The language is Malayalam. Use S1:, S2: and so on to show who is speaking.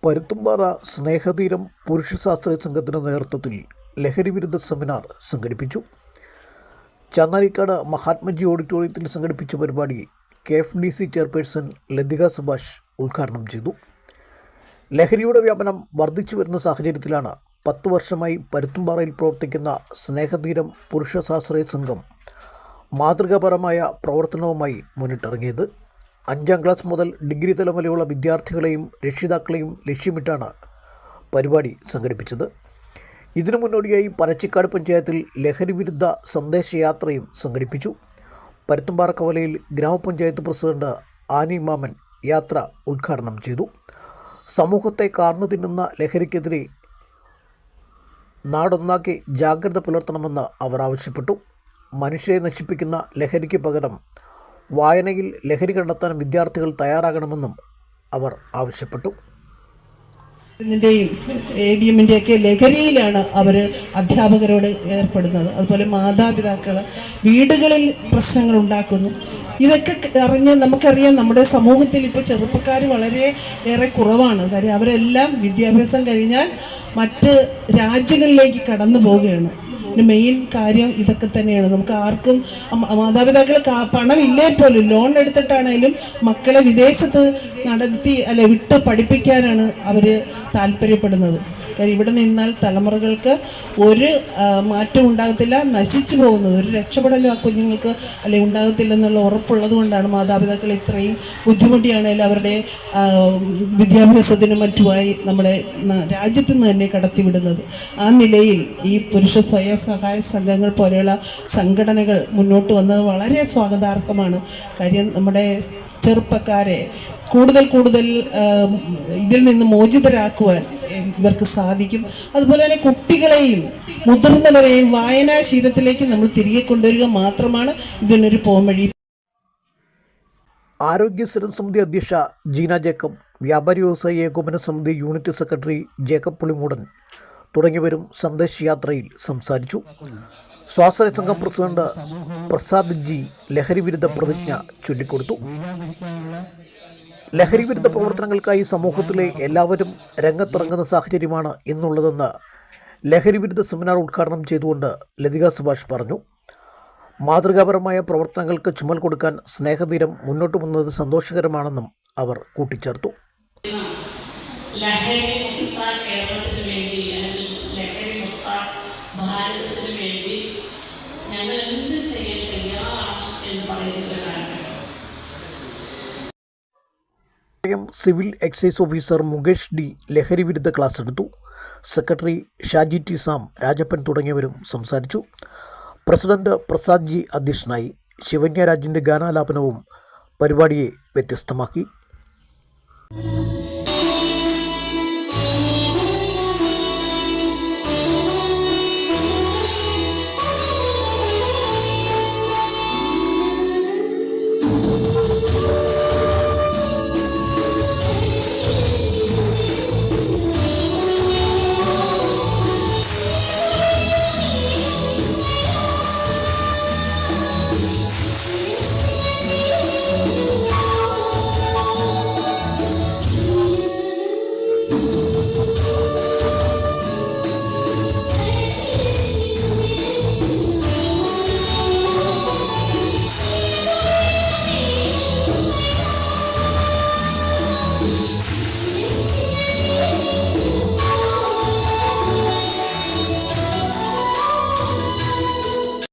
S1: പരുത്തുംപാറ സ്നേഹതീരം പുരുഷ ശാസ്ത്രീയ സംഘത്തിൻ്റെ നേതൃത്വത്തിൽ ലഹരിവിരുദ്ധ സെമിനാർ സംഘടിപ്പിച്ചു. ചാന്നാരിക്കാട് മഹാത്മജി ഓഡിറ്റോറിയത്തിൽ സംഘടിപ്പിച്ച പരിപാടി KFDC ചെയർപേഴ്സൺ ലതിക സുഭാഷ് ഉദ്ഘാടനം ചെയ്തു. ലഹരിയുടെ വ്യാപനം വർദ്ധിച്ചു വരുന്ന സാഹചര്യത്തിലാണ് 10 വർഷമായി പരുത്തുംപാറയിൽ പ്രവർത്തിക്കുന്ന സ്നേഹതീരം പുരുഷ ശാസ്ത്രീയ സംഘം മാതൃകാപരമായ പ്രവർത്തനവുമായി മുന്നിട്ടിറങ്ങിയത്. 5ാം ക്ലാസ് മുതൽ ഡിഗ്രി തലം വരെയുള്ള വിദ്യാർത്ഥികളെയും രക്ഷിതാക്കളെയും ലക്ഷ്യമിട്ടാണ് പരിപാടി സംഘടിപ്പിച്ചത്. ഇതിനു മുന്നോടിയായി പനച്ചിക്കാട് പഞ്ചായത്തിൽ ലഹരിവിരുദ്ധ സന്ദേശയാത്രയും സംഘടിപ്പിച്ചു. പരുത്തുംപാറ കവലയിൽ ഗ്രാമപഞ്ചായത്ത് പ്രസിഡന്റ് ആനി മാമൻ യാത്ര ഉദ്ഘാടനം ചെയ്തു. സമൂഹത്തെ കാർന്നു തിന്നുന്ന ലഹരിക്കെതിരെ നാടൊന്നാകെ ജാഗ്രത പുലർത്തണമെന്ന് അവർ ആവശ്യപ്പെട്ടു. മനുഷ്യരെ നശിപ്പിക്കുന്ന ലഹരിക്ക് പകരം വായനയിൽ ലഹരി കണ്ടെത്താൻ വിദ്യാർത്ഥികൾ തയ്യാറാകണമെന്നും അവർ ആവശ്യപ്പെട്ടു.
S2: ADMൻ്റെയൊക്കെ ലഹരിയിലാണ് അവർ അധ്യാപകരോട് ഏർപ്പെടുന്നത്. അതുപോലെ മാതാപിതാക്കൾ വീടുകളിൽ പ്രശ്നങ്ങൾ ഉണ്ടാക്കുന്നു. ഇതൊക്കെ അറിഞ്ഞ് നമുക്കറിയാം, നമ്മുടെ സമൂഹത്തിൽ ഇപ്പോൾ ചെറുപ്പക്കാർ വളരെ ഏറെ കുറവാണ്. കാര്യം അവരെല്ലാം വിദ്യാഭ്യാസം കഴിഞ്ഞാൽ മറ്റ് രാജ്യങ്ങളിലേക്ക് കടന്നു പോവുകയാണ്. മെയിൻ കാര്യം ഇതൊക്കെ തന്നെയാണ്. നമുക്ക് ആർക്കും മാതാപിതാക്കൾ പണമില്ലേ പോലും ലോൺ എടുത്തിട്ടാണേലും മക്കളെ വിദേശത്ത് വിട്ട് പഠിപ്പിക്കാനാണ് അവർ താല്പര്യപ്പെടുന്നത്. കാര്യം ഇവിടെ നിന്നാൽ തലമുറകൾക്ക് ഒരു മാറ്റം ഉണ്ടാകത്തില്ല, നശിച്ചു പോകുന്നത്, ഒരു രക്ഷപ്പെടലും ആ കുഞ്ഞുങ്ങൾക്ക് ഉണ്ടാകത്തില്ലെന്നുള്ള ഉറപ്പുള്ളത് കൊണ്ടാണ് മാതാപിതാക്കൾ ഇത്രയും ബുദ്ധിമുട്ടിയാണെങ്കിലും അവരുടെ വിദ്യാഭ്യാസത്തിനും മറ്റുമായി നമ്മുടെ രാജ്യത്തു നിന്ന് തന്നെ കടത്തിവിടുന്നത്. ആ നിലയിൽ ഈ പുരുഷ സ്വയം സഹായ സംഘങ്ങൾ പോലെയുള്ള സംഘടനകൾ മുന്നോട്ട് വന്നത് വളരെ സ്വാഗതാർഹമാണ്. കാര്യം നമ്മുടെ ചെറുപ്പക്കാരെ കൂടുതൽ ഇതിൽ നിന്ന് മോചിതരാക്കുവാൻ ഇവർക്ക് സാധിക്കും. അതുപോലെ തന്നെ കുട്ടികളെയും മുതിർന്നവരെയും വായനാശീലത്തിലേക്ക് നമ്മൾ തിരികെ കൊണ്ടുവരിക മാത്രമാണ് ഇതിനൊരു പോംവഴി.
S1: ആരോഗ്യ സ്ഥിരം സമിതി അധ്യക്ഷ ജീന ജേക്കബ്, വ്യാപാരി വ്യവസായി ഏകോപന സമിതി യൂണിറ്റ് സെക്രട്ടറി ജേക്കബ് പുളിമൂടൻ തുടങ്ങിയവരും സന്ദേശയാത്രയിൽ സംസാരിച്ചു. സ്വാശ്രയ സംഘം പ്രസിഡന്റ് പ്രസാദ് ജി ലഹരിവിരുദ്ധ പ്രതിജ്ഞ ചൊല്ലിക്കൊടുത്തു. ലഹരിവിരുദ്ധ പ്രവർത്തനങ്ങൾക്കായി സമൂഹത്തിലെ എല്ലാവരും രംഗത്തിറങ്ങുന്ന സാഹചര്യമാണ് ഇന്നുള്ളതെന്ന് ലഹരിവിരുദ്ധ സെമിനാർ ഉദ്ഘാടനം ചെയ്തുകൊണ്ട് ലതിക സുഭാഷ് പറഞ്ഞു. മാതൃകാപരമായ പ്രവർത്തനങ്ങൾക്ക് ചുമൽ കൊടുക്കാൻ സ്നേഹതീരം മുന്നോട്ട് വന്നത് സന്തോഷകരമാണെന്നും അവർ കൂട്ടിച്ചേർത്തു. Civil excise officer Mukesh D ലഹരിവിരുദ്ധ ക്ലാസ് എടുത്തു. Secretary Shaji T Sam, Rajappan തുടങ്ങിയവരും സംസാരിച്ചു. പ്രസിഡന്റ് പ്രസാദ് ജി അധ്യക്ഷനായി. ശിവന്യ രാജിൻ്റെ ഗാനാലാപനവും പരിപാടിയെ വ്യത്യസ്തമാക്കി.